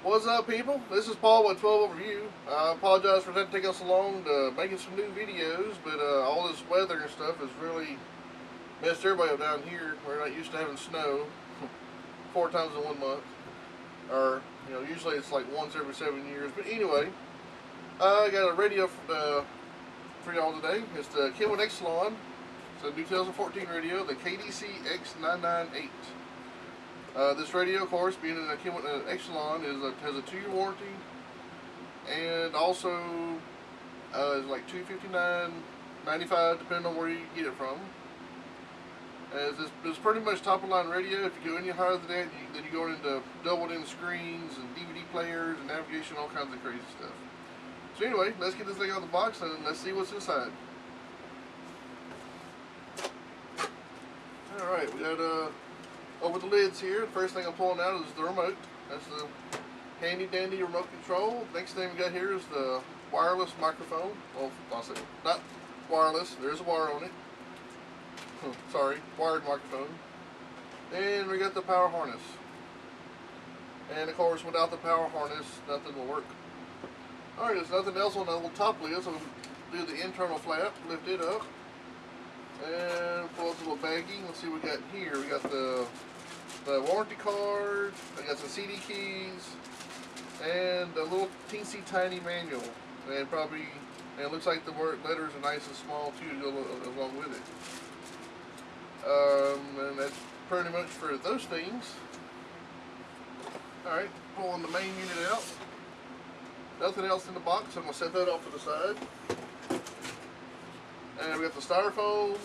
What's up, people? This is Paul with 12 Overview. I apologize for that taking us so long to making some new videos, but all this weather and stuff has really messed everybody up down here. We're not used to having snow 4 times in 1 month, or usually it's like once every 7 years. But anyway, I got a radio for y'all today. It's the Kenwood Excelon. It's a new 2014 radio, the KDC-X998. This radio, of course, being a Kenwood Excelon, has a 2-year warranty, and also is like $259.95 depending on where you get it from. As it's pretty much top of line radio. If you go any higher than that, then you go into doubled in screens and DVD players and navigation, all kinds of crazy stuff. So anyway, let's get this thing out of the box and let's see what's inside. All right, we got over the lids here. The first thing I'm pulling out is the remote. That's the handy dandy remote control. Next thing we got here is the wireless microphone. Well, I'll say not wireless. There's a wire on it. Sorry, wired microphone. And we got the power harness. And of course, without the power harness, nothing will work. All right, there's nothing else on the little top lid, so we'll do the internal flap, lift it up, and pull out the little baggie. Let's see what we got here. We got the warranty card. I got some CD keys, and a little teensy tiny manual. And it looks like the letters are nice and small too to go along with it. And that's pretty much for those things. Alright, pulling the main unit out. Nothing else in the box, so I'm going to set that off to the side. And we got the styrofoam.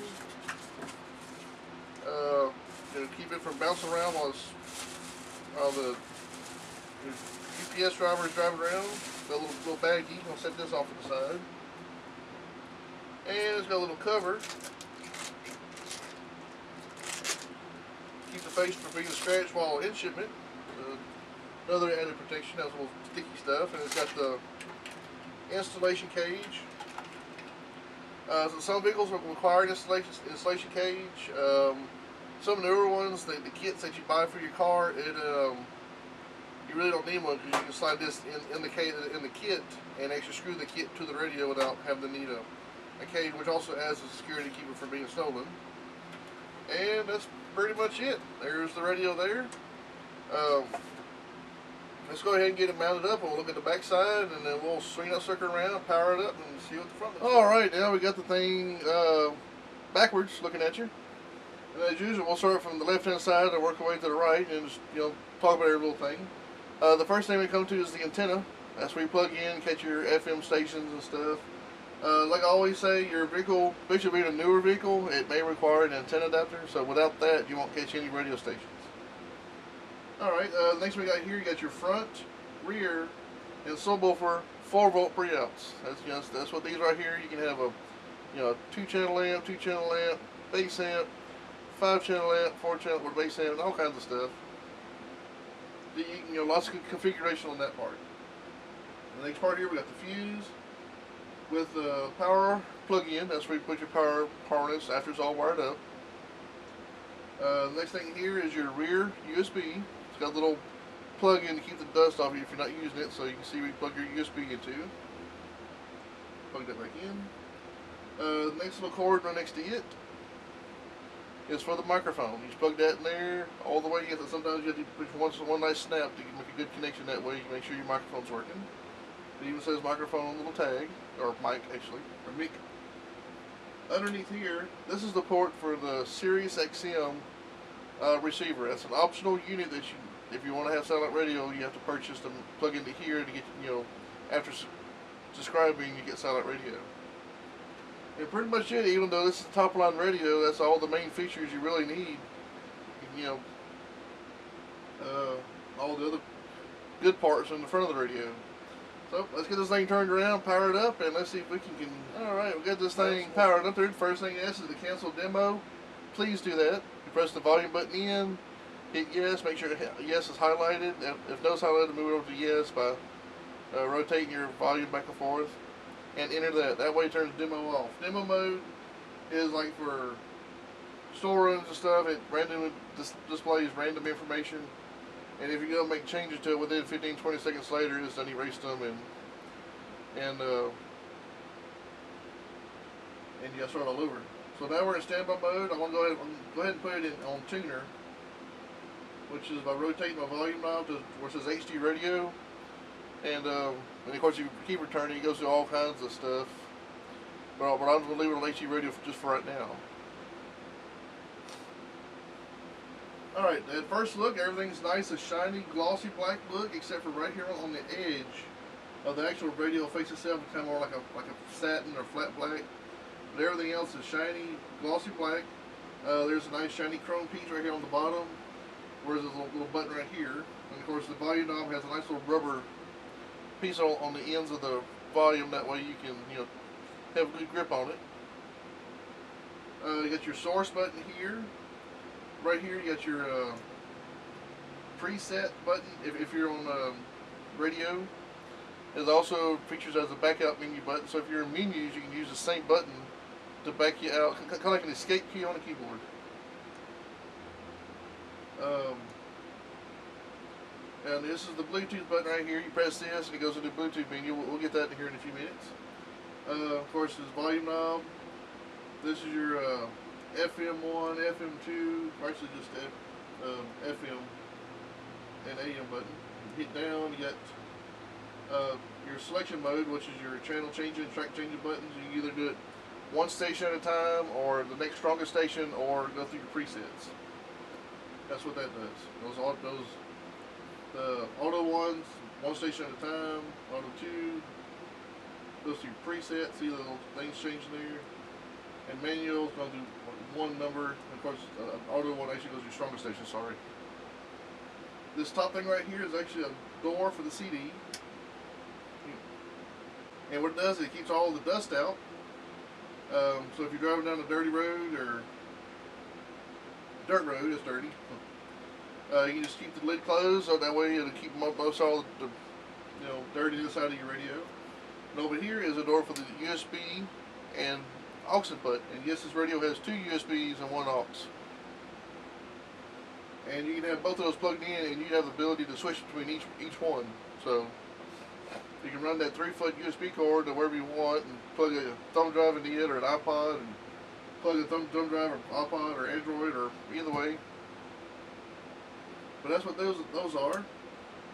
To keep it from bouncing around while the UPS driver is driving around. Got a little baggie. I'm going to set this off to the side. And it's got a little cover. Keep the face from being scratched while in shipment. Another added protection. Has a little sticky stuff, and it's got the installation cage. So some vehicles will require an installation cage. Some of the newer ones, the kits that you buy for your car, you really don't need one because you can slide this in the kit and actually screw the kit to the radio without having to need a cage, which also adds a security to keep it from being stolen. And that's pretty much it. There's the radio there. Let's go ahead and get it mounted up, and we'll look at the back side, and then we'll swing that sucker around, power it up, and see what the front looks like. Alright, now we got the thing backwards looking at you. And as usual, we'll start from the left hand side and work our way to the right, and just talk about every little thing. The first thing we come to is the antenna. That's where you plug in, catch your FM stations and stuff. Like I always say, your vehicle, especially being a newer vehicle, it may require an antenna adapter, so without that you won't catch any radio stations. Alright, next we got here, you got your front, rear, and subwoofer 4-volt pre-outs. That's what these right here. You can have a 2-channel amp, 2-channel amp, bass amp, 5-channel amp, 4-channel with bass amp, and all kinds of stuff. Lots of configuration on that part. The next part here, we got the fuse with the power plug-in. That's where you put your power harness after it's all wired up. The next thing here is your rear USB. It's got a little plug-in to keep the dust off you if you're not using it, so you can see where you plug your USB into. Plug that back in. The next little cord right next to it is for the microphone. You just plug that in there all the way. Sometimes you have to put one nice snap to make a good connection. That way you can make sure your microphone's working. It even says microphone on the little tag, or mic actually, or mic. Underneath here, this is the port for the Sirius XM receiver. That's an optional unit that if you want to have satellite radio, you have to purchase to plug into here to get, after subscribing, you get satellite radio. And pretty much it. Even though this is a top line radio, that's all the main features you really need. All the other good parts in the front of the radio. So let's get this thing turned around, power it up, and let's see if we can. Alright, we got this thing powered up there. The first thing it asks is to cancel demo. Please do that. You press the volume button in, hit yes, make sure yes is highlighted. If no is highlighted, move it over to yes by rotating your volume back and forth, and enter that. That way it turns demo off. Demo mode is like for storerooms and stuff. It randomly displays random information And if you're gonna make changes to it within 15-20 seconds later, it's done erased them and you gotta start all over. So now we're in standby mode. I'm gonna go ahead and put it in on tuner, which is by rotating my volume knob to where it says HD radio, and of course you keep returning. It goes through all kinds of stuff, but I'm gonna leave it on HD radio just for right now. All right, at first look, everything's nice, a shiny, glossy black look, except for right here on the edge of the actual radio face itself. It's kind of more like a satin or flat black. But everything else is shiny, glossy black. There's a nice shiny chrome piece right here on the bottom, whereas there's a little button right here. And of course, the volume knob has a nice little rubber piece on the ends of the volume. That way you can have a good grip on it. You got your source button here. Right here you got your preset button if you're on radio. It also features as a backup menu button, so if you're in menus you can use the same button to back you out, kind of like an escape key on a keyboard. And this is the Bluetooth button right here. You press this and it goes into the Bluetooth menu. We'll get that in here in a few minutes. Of course, this volume knob. This is your FM1, FM2, actually just FM and AM button. You hit down, you got your selection mode, which is your channel changing, track changing buttons. You can either do it one station at a time, or the next strongest station, or go through your presets. That's what that does. The auto ones, one station at a time. Auto 2 goes through your presets. See the little things changing there. And manual is going to do one number. And of course, auto one actually goes to your strongest station. Sorry. This top thing right here is actually a door for the CD. And what it does is it keeps all the dust out. So if you're driving down a dirty road or dirt road, it's dirty. You can just keep the lid closed, so that way it'll keep most all the dirty inside of your radio. And over here is a door for the USB and aux input. And yes, this radio has 2 USBs and 1 aux. And you can have both of those plugged in, and you have the ability to switch between each one. So you can run that 3-foot USB cord to wherever you want, and plug a thumb drive into it, or an iPod, and plug a thumb drive or iPod or Android, or either way. But that's what those are.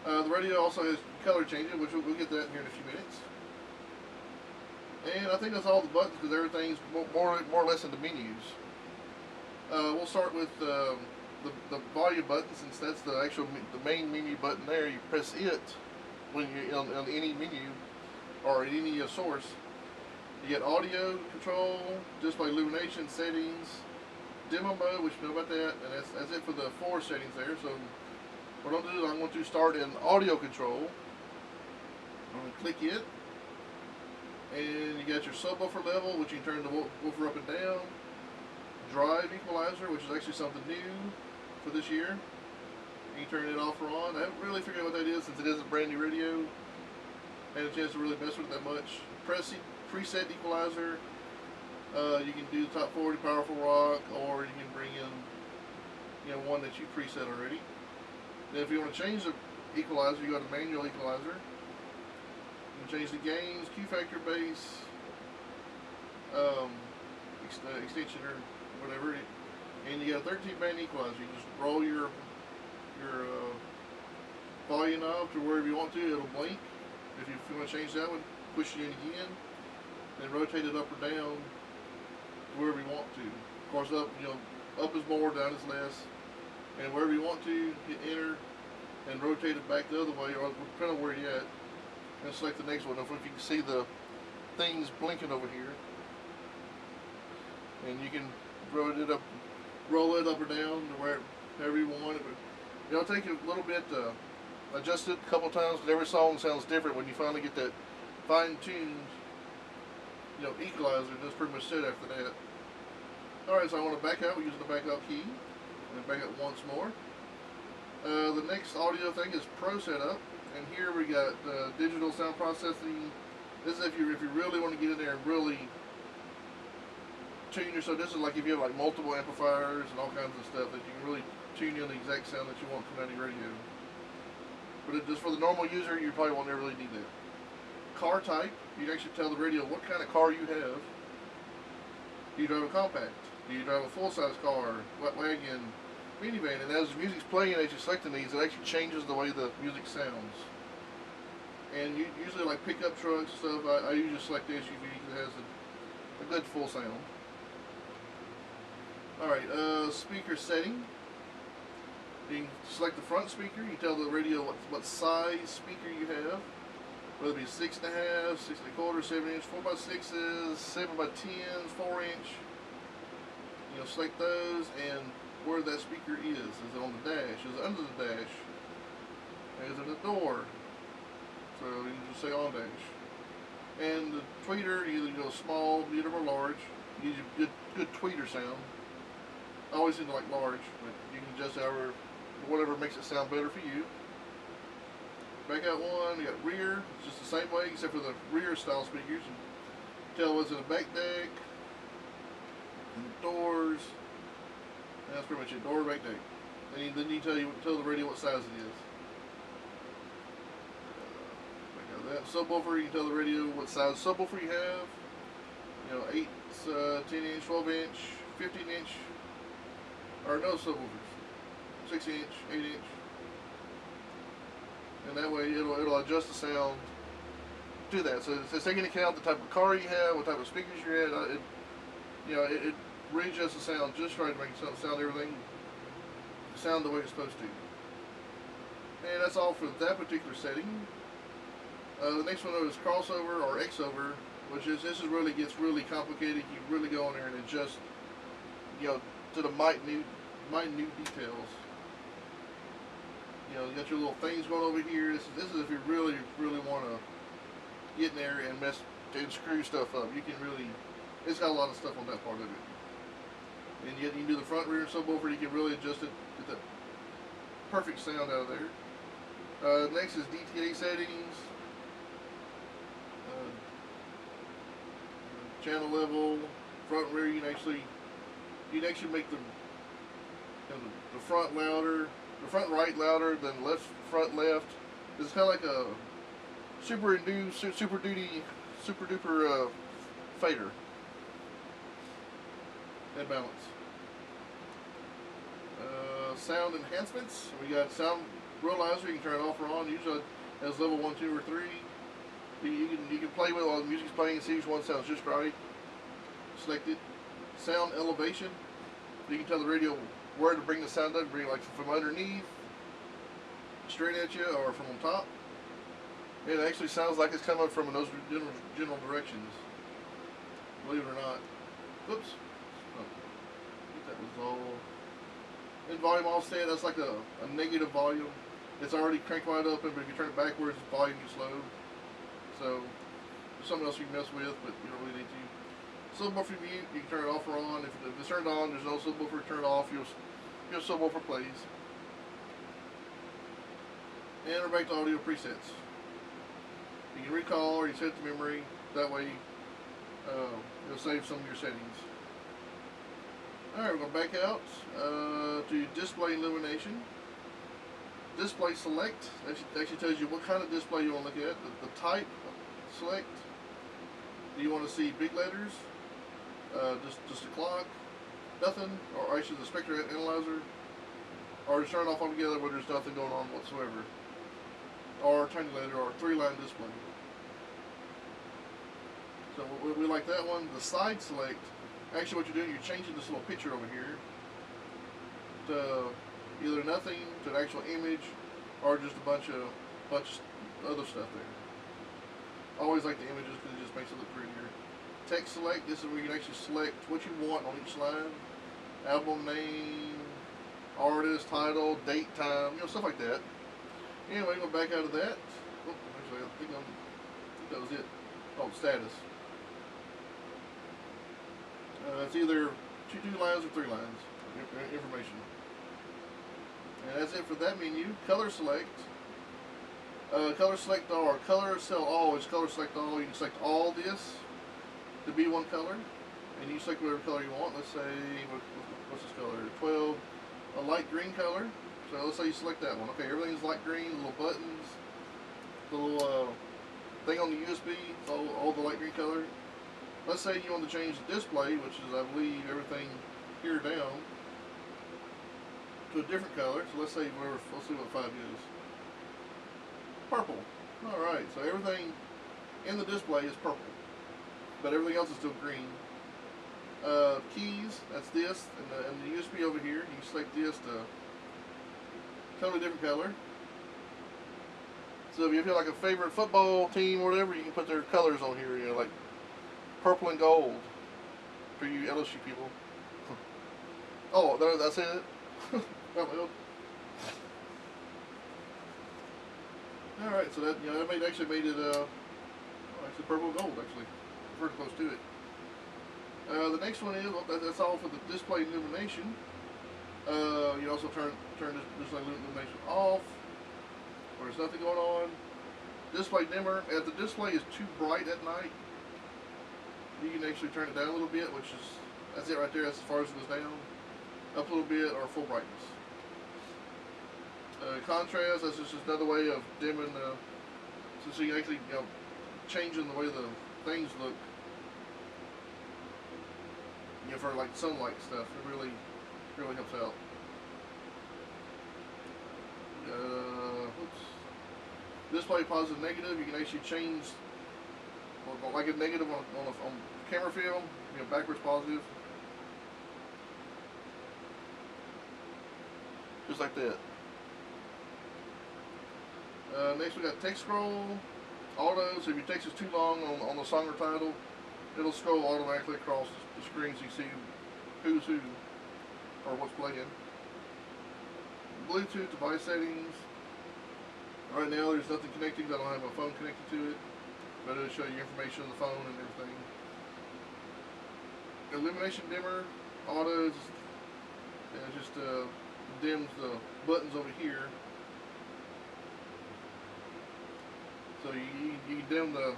The radio also has color changing, which we'll get that here in a few minutes. And I think that's all the buttons, because everything's more or less in the menus. We'll start with the volume button, since that's the main menu button there. You press it when you're on any menu or any source. You get audio control, display illumination, settings, demo mode, which you know about that, and that's it for the 4 settings there. So what I'm going to do is I'm going to start in audio control. I'm going to click it, and you got your subwoofer level, which you can turn the woofer up and down. Drive equalizer, which is actually something new for this year. You can turn it off or on. I haven't really figured out what that is, since it is a brand new radio. I had a chance to really mess with it that much. Preset equalizer. You can do top 40 powerful rock, or you can bring in one that you preset already. Then if you want to change the equalizer, you go to manual equalizer. You can change the gains, Q factor, bass, extension or whatever, and you got a 13-band equalizer. You just roll your volume knob to wherever you want to. It'll blink. If you want to change that one, push it in again, then rotate it up or down to wherever you want to. Of course, up is more, down is less. And wherever you want to, hit enter and rotate it back the other way, or depending on where you're at, and select the next one. If you can see the things blinking over here, and you can roll it up or down to wherever you want it. But it'll take you a little bit to adjust it a couple times, because every song sounds different when you finally get that fine-tuned equalizer. That's pretty much set after that. Alright, so I want to back out using the backup key, and back up once more. The next audio thing is Pro Setup, and here we got digital sound processing. This is if you really want to get in there and really tune yourself. This is like if you have multiple amplifiers and all kinds of stuff, that you can really tune in the exact sound that you want from any radio. But just for the normal user, you probably won't ever really need that. Car type, you can actually tell the radio what kind of car you have. Do you drive a compact? Do you drive a full-size car, wagon, minivan? And as the music's playing, as you're selecting these, it actually changes the way the music sounds. And usually, like pickup trucks and stuff, I usually select the SUV because it has a good full sound. Alright, speaker setting. You can select the front speaker. You tell the radio what size speaker you have. Whether it be 6.5, 6.25, 7-inch, 4x6s, 7x10s, 4-inch. You know, select those and where that speaker is. Is it on the dash? Is it under the dash? Is it a door? So you can just say on dash. And the tweeter, either go small, medium, or large. Gives you good tweeter sound. I always seem to like large, but you can adjust whatever makes it sound better for you. Back out one, you got rear, it's just the same way except for the rear style speakers. You tell what's in the back deck, and the doors, and that's pretty much it, door, back deck. Then you tell the radio what size it is. Back out that subwoofer, you can tell the radio what size subwoofer you have. You know, 8, 10-inch, 12-inch, 15-inch, or no subwoofers, 6-inch, 8-inch. And that way it'll adjust the sound to that. So it's taking into account the type of car you have, what type of speakers you're at. It readjusts the sound just right to make it sound everything sound the way it's supposed to. And that's all for that particular setting. The next one is crossover or X-over, which is this gets really complicated. You really go in there and adjust, to the minute details. You got your little things going over here. This is if you really want to get in there and screw stuff up. You can really, it's got a lot of stuff on that part of it. And yet you can do the front, rear, and subwoofer. You can really adjust it, get the perfect sound out of there. Next is DTA settings, channel level, front, rear. You can actually make the front louder. The front right louder than front left. It's kind of like a super duper fader. Head balance. Sound enhancements. We got sound realizer. You can turn it off or on. Usually as level 1, 2, or 3. You can play with it while the music's playing and see which one sounds just right. Select it. Sound elevation. You can tell the radio where to bring the sound up, bring it like from underneath, straight at you, or from on top. It actually sounds like it's coming from in those general directions. Believe it or not. Whoops. Oh, that was all. And volume offset, that's like a negative volume. It's already cranked wide open, but if you turn it backwards, the volume gets low. So, there's something else you can mess with, but you don't really need to. Subwoofer mute, you can turn it off or on. If it's turned on, there's no subwoofer. Turn it off, your subwoofer plays. And we're back to audio presets. You can recall or you set it to memory. That way, you'll save some of your settings. Alright, we're going to back out to display illumination. Display select actually tells you what kind of display you want to look at. The type select. Do you want to see big letters? Just a clock, nothing, or actually the spectrum analyzer, or just turn it off altogether where there's nothing going on whatsoever, or tiny letter, or 3-line display. So we like that one. The side select, actually what you're doing, you're changing this little picture over here to either nothing, to an actual image, or just a bunch of other stuff there. I always like the images because it just makes it look prettier. Text select, this is where you can actually select what you want on each line. Album name, artist, title, date, time, stuff like that. Anyway, go back out of that. Oh, actually, I think that was it. Oh, status. It's either two lines or 3 lines of information. And that's it for that menu. Color select. Color select all, or color cell all is color select all. You can select all this to be one color, and you select whatever color you want. Let's say, what's this color? 12, a light green color. So let's say you select that one. Okay, everything's light green, little buttons, little thing on the USB, it's all the light green color. Let's say you want to change the display, which is, I believe, everything here down, to a different color. So let's say let's see what 5 is. Purple. Alright, so everything in the display is purple, but everything else is still green. Keys, that's this, and the USB over here, you can select this to totally different color. So if you have like a favorite football team or whatever, you can put their colors on here, you know, like purple and gold for you LSU people. Oh, that's it? Alright, so that, you know, that actually made it actually purple and gold, actually. Pretty close to it. The next one is, well, that's all for the display illumination. You also turn this display illumination off, where there's nothing going on. Display dimmer. If the display is too bright at night, you can actually turn it down a little bit, that's it right there. That's as far as it goes down. Up a little bit, or full brightness. Contrast, that's just another way of dimming, so you can actually, you know, changing the way the things look, you know, for like sunlight stuff. It really helps out. Oops. Display positive, negative. You can actually change, like a negative on camera film, you know, backwards positive, just like that. Next we got text scroll, auto. So if your text is too long on the song or title, it'll scroll automatically across the screen so you see who's who or what's playing. Bluetooth device settings. Right now there's nothing connected. I don't have my phone connected to it, but it'll show you information on the phone and everything. Illumination dimmer, auto, and it just dims the buttons over here. So you dim the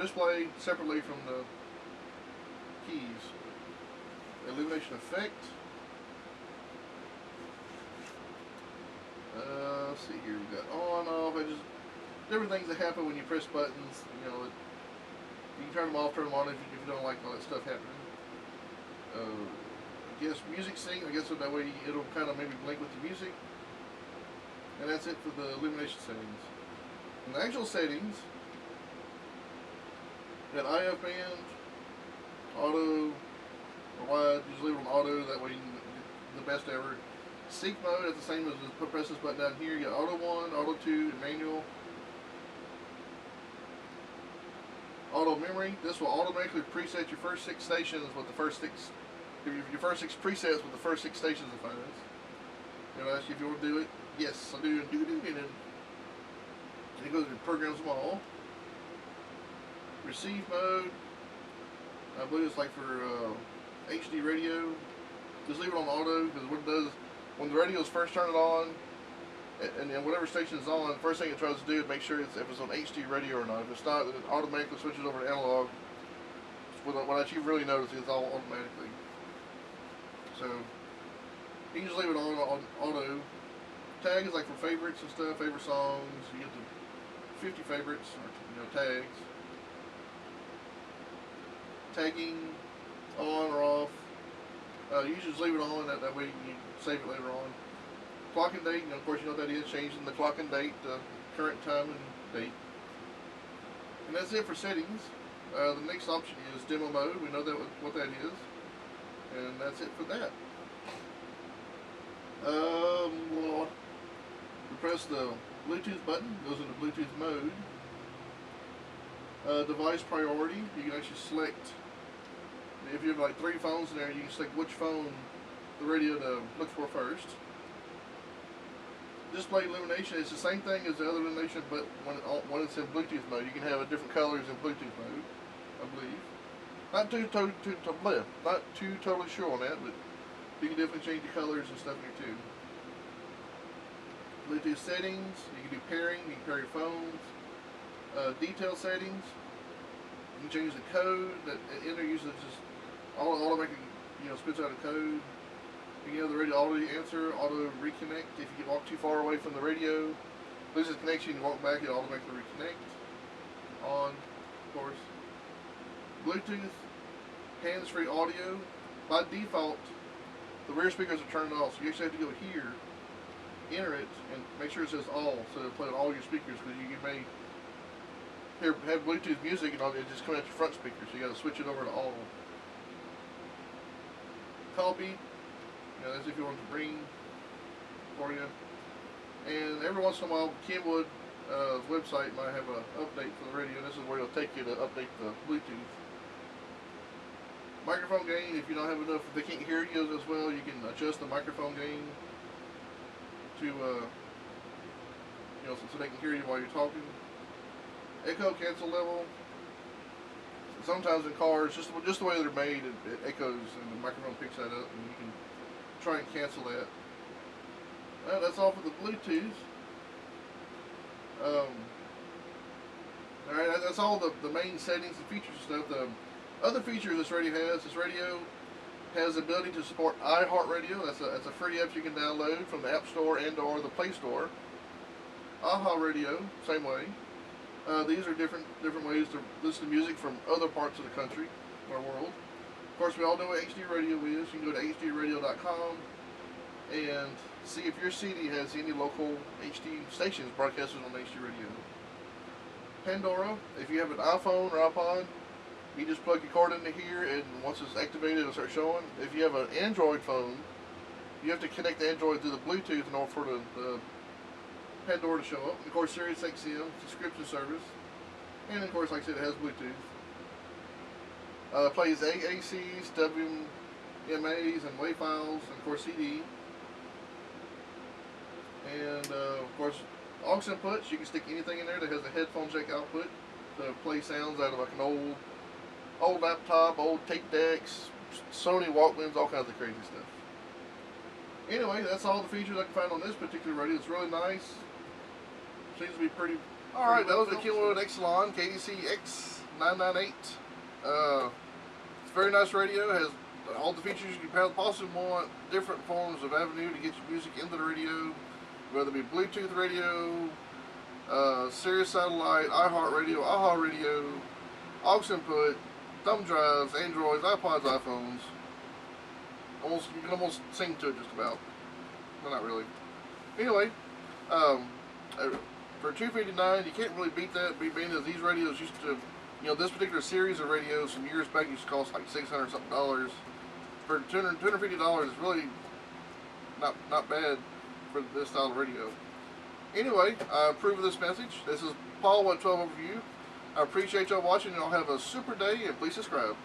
display separately from the keys. Illumination effect. Let's see here. We got on, off. Just different things that happen when you press buttons. You know, you can turn them off, turn them on if you don't like all that stuff happening. I guess music sync. I guess so that way it'll kind of maybe blink with the music. And that's it for the illumination settings. In the actual settings, you got IF band, auto, or wide. Just leave it on auto. That way you can get the best ever. Sync mode, that's the same as press this button down here. You got auto 1, auto 2, and manual. Auto memory. This will automatically preset your first 6 stations with the first 6. Your first 6 presets with the first 6 stations it finds. It'll ask you if you want to do it. Yes, I do, and then it goes and programs them all. Receive mode. I believe it's like for HD radio. Just leave it on auto, because what it does, when the radio's first turned on, and then whatever station is on, the first thing it tries to do is make sure if it's on HD radio or not. If it's not, then it automatically switches over to analog. What you really notice is all automatically. So you can just leave it on auto. Tag is like for favorites and stuff, favorite songs. You get the 50 favorites, or tags. Tagging, on or off. You just leave it on, that way you can save it later on. Clock and date, and of course you know what that is, changing the clock and date, current time and date. And that's it for settings. The next option is demo mode. We know what that is. And that's it for that. We press the Bluetooth button, goes into Bluetooth mode. Device priority, you can actually select, if you have like 3 phones in there, you can select which phone the radio to look for first. Display illumination is the same thing as the other illumination, but when it's in Bluetooth mode, you can have different colors in Bluetooth mode, I believe. Not too totally sure on that, but you can definitely change the colors and stuff here too. Bluetooth settings, you can do pairing, you can pair your phones. Detail settings, you can change the code that enter uses just automatically, spits out a code. You can have the radio auto answer, auto reconnect. If you walk too far away from the radio, loses connection, you walk back, it automatically reconnect. On, of course. Bluetooth, hands-free audio. By default, the rear speakers are turned off, so you actually have to go here, enter it, and make sure it says all, so it'll play on all your speakers, because you may have Bluetooth music and it just coming out your front speaker, so you got to switch it over to all. Copy, that's if you want to ring for you. And every once in a while, Kenwood website might have an update for the radio. This is where it'll take you to update the Bluetooth. Microphone gain, if you don't have enough, if they can't hear you as well, you can adjust the microphone gain to, so they can hear you while you're talking. Echo cancel level. Sometimes in cars, just the way they're made, it echoes and the microphone picks that up, and you can try and cancel that. Well, that's all for the Bluetooth. Alright, that's all the main settings and features and stuff. The other features this radio has the ability to support iHeartRadio. That's a free app you can download from the App Store and/or the Play Store. AHA Radio, same way. These are different ways to listen to music from other parts of the country or world. Of course, we all know what HD Radio is. You can go to hdradio.com and see if your city has any local HD stations broadcasting on HD Radio. Pandora, if you have an iPhone or iPod, you just plug your cord into here, and once it's activated, it'll start showing. If you have an Android phone, you have to connect the Android through the Bluetooth in order for the Pandora to show up. And of course, Sirius XM subscription service, and of course, like I said, it has Bluetooth. Plays AACs, WMAs, and WAV files, and of course CD. And of course, aux inputs. You can stick anything in there that has a headphone jack output to play sounds out of like an old laptop, old tape decks, Sony Walkmans, all kinds of crazy stuff. Anyway, that's all the features I can find on this particular radio. It's really nice. Seems to be pretty. Alright, that was the Kenwood Excelon KDC-X998. It's a very nice radio. It has all the features you can possibly want, different forms of avenue to get your music into the radio, whether it be Bluetooth radio, Sirius satellite, iHeartRadio, AHA radio, aux input, thumb drives, Androids, iPods, iPhones. You can almost sing to it just about. Well, not really. Anyway, for $259, you can't really beat that. Being that these radios used to, this particular series of radios from years back used to cost like $600 something. For $250 is really not bad for this style of radio. Anyway, I approve of this message. This is Paul 112 Overview. I appreciate y'all watching, and y'all have a super day, and please subscribe.